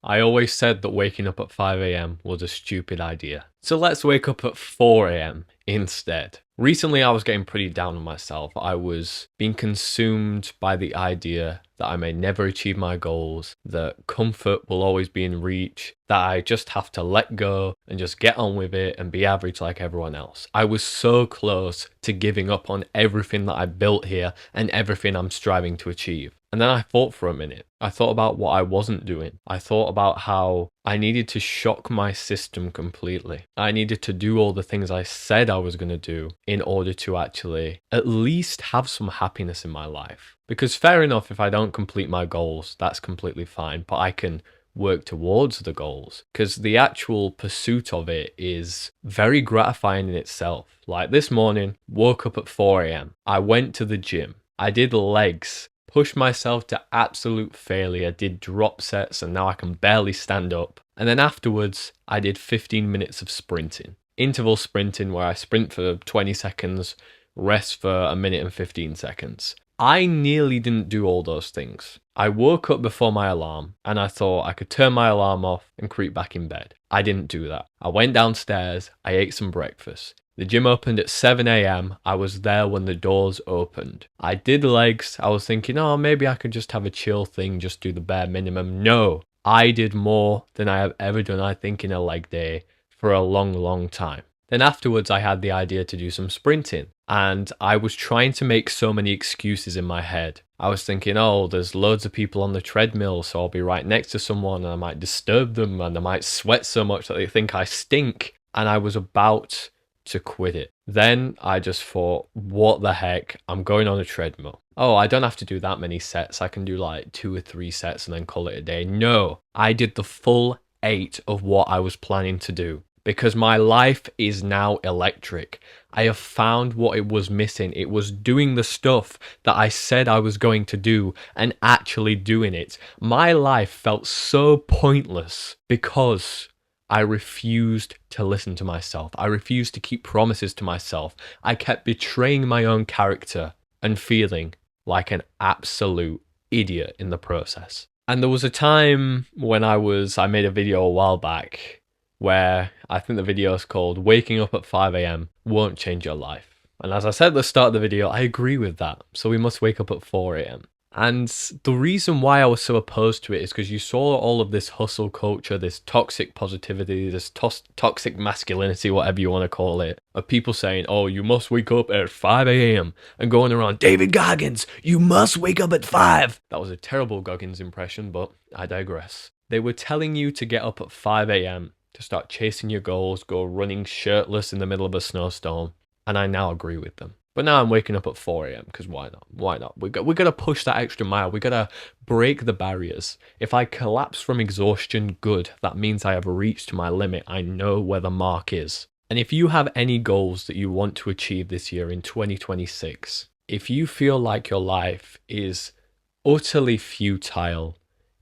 I always said that waking up at 5 a.m. was a stupid idea. So let's wake up at 4 a.m. instead. Recently, I was getting pretty down on myself. I was being consumed by the idea that I may never achieve my goals, that comfort will always be in reach, that I just have to let go and just get on with it and be average like everyone else. I was so close to giving up on everything that I built here and everything I'm striving to achieve. And then I thought for a minute. I thought about what I wasn't doing. I thought about how I needed to shock my system completely. I needed to do all the things I said I was going to do in order to actually at least have some happiness in my life. Because fair enough, if I don't complete my goals, that's completely fine. But I can work towards the goals because the actual pursuit of it is very gratifying in itself. Like this morning, woke up at 4 a.m. I went to the gym. I did legs. Pushed myself to absolute failure, did drop sets, and now I can barely stand up. And then afterwards, I did 15 minutes of sprinting. Interval sprinting where I sprint for 20 seconds, rest for a minute and 15 seconds. I nearly didn't do all those things. I woke up before my alarm and I thought I could turn my alarm off and creep back in bed. I didn't do that. I went downstairs, I ate some breakfast. The gym opened at 7 a.m. I was there when the doors opened. I did legs. I was thinking, oh, maybe I could just have a chill thing, just do the bare minimum. No, I did more than I have ever done, I think, in a leg day for a long, long time. Then afterwards, I had the idea to do some sprinting. And I was trying to make so many excuses in my head. I was thinking, oh, there's loads of people on the treadmill, so I'll be right next to someone and I might disturb them and I might sweat so much that they think I stink. And I was about to quit it. Then I just thought, what the heck? I'm going on a treadmill. Oh, I don't have to do that many sets. I can do like 2 or 3 sets and then call it a day. No, I did the full 8 of what I was planning to do because my life is now electric. I have found what it was missing. It was doing the stuff that I said I was going to do and actually doing it. My life felt so pointless because I refused to listen to myself. I refused to keep promises to myself. I kept betraying my own character and feeling like an absolute idiot in the process. And there was a time when I made a video a while back where I think the video is called Waking Up at 5 a.m. Won't Change Your Life. And as I said at the start of the video, I agree with that. So we must wake up at 4 a.m. And the reason why I was so opposed to it is because you saw all of this hustle culture, this toxic positivity, this toxic masculinity, whatever you want to call it, of people saying, oh, you must wake up at 5 a.m. and going around, David Goggins, you must wake up at 5. That was a terrible Goggins impression, but I digress. They were telling you to get up at 5 a.m. to start chasing your goals, go running shirtless in the middle of a snowstorm. And I now agree with them. But now I'm waking up at 4 a.m. because why not? Why not? We got to push that extra mile. We got to break the barriers. If I collapse from exhaustion, good. That means I have reached my limit. I know where the mark is. And if you have any goals that you want to achieve this year in 2026, if you feel like your life is utterly futile,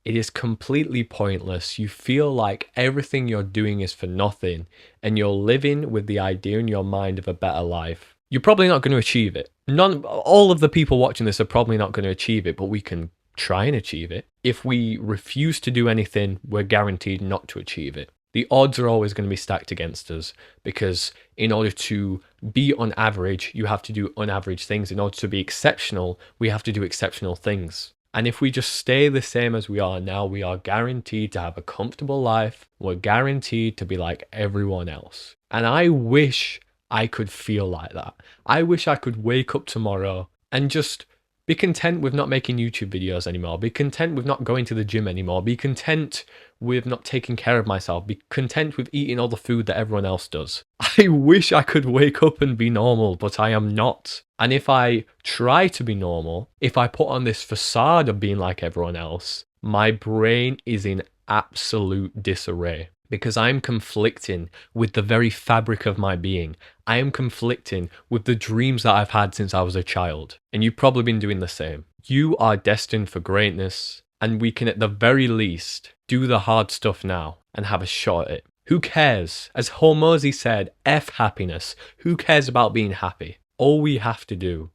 it is completely pointless, you feel like everything you're doing is for nothing, and you're living with the idea in your mind of a better life, you're probably not going to achieve it. All of the people watching this are probably not going to achieve it, but we can try and achieve it. If we refuse to do anything, we're guaranteed not to achieve it. The odds are always going to be stacked against us because in order to be on average, you have to do unaverage things. In order to be exceptional, we have to do exceptional things. And if we just stay the same as we are now, we are guaranteed to have a comfortable life. We're guaranteed to be like everyone else. And I wish I could feel like that. I wish I could wake up tomorrow and just be content with not making YouTube videos anymore. Be content with not going to the gym anymore. Be content with not taking care of myself. Be content with eating all the food that everyone else does. I wish I could wake up and be normal, but I am not. And if I try to be normal, if I put on this facade of being like everyone else, my brain is in absolute disarray. Because I'm conflicting with the very fabric of my being. I am conflicting with the dreams that I've had since I was a child. And you've probably been doing the same. You are destined for greatness, and we can at the very least do the hard stuff now and have a shot at it. Who cares? As Hormozi said, F happiness. Who cares about being happy? All we have to do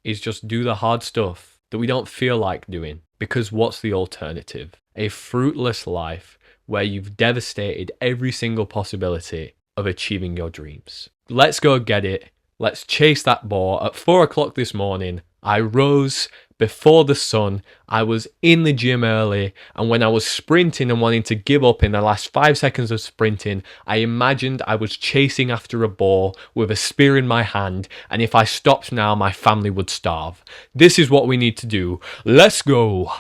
is just do the hard stuff that we don't feel like doing. Because what's the alternative? A fruitless life where you've devastated every single possibility of achieving your dreams. Let's go get it. Let's chase that ball. At 4 o'clock this morning, I rose before the sun. I was in the gym early, and when I was sprinting and wanting to give up in the last 5 seconds of sprinting, I imagined I was chasing after a ball with a spear in my hand, and if I stopped now, my family would starve. This is what we need to do. Let's go.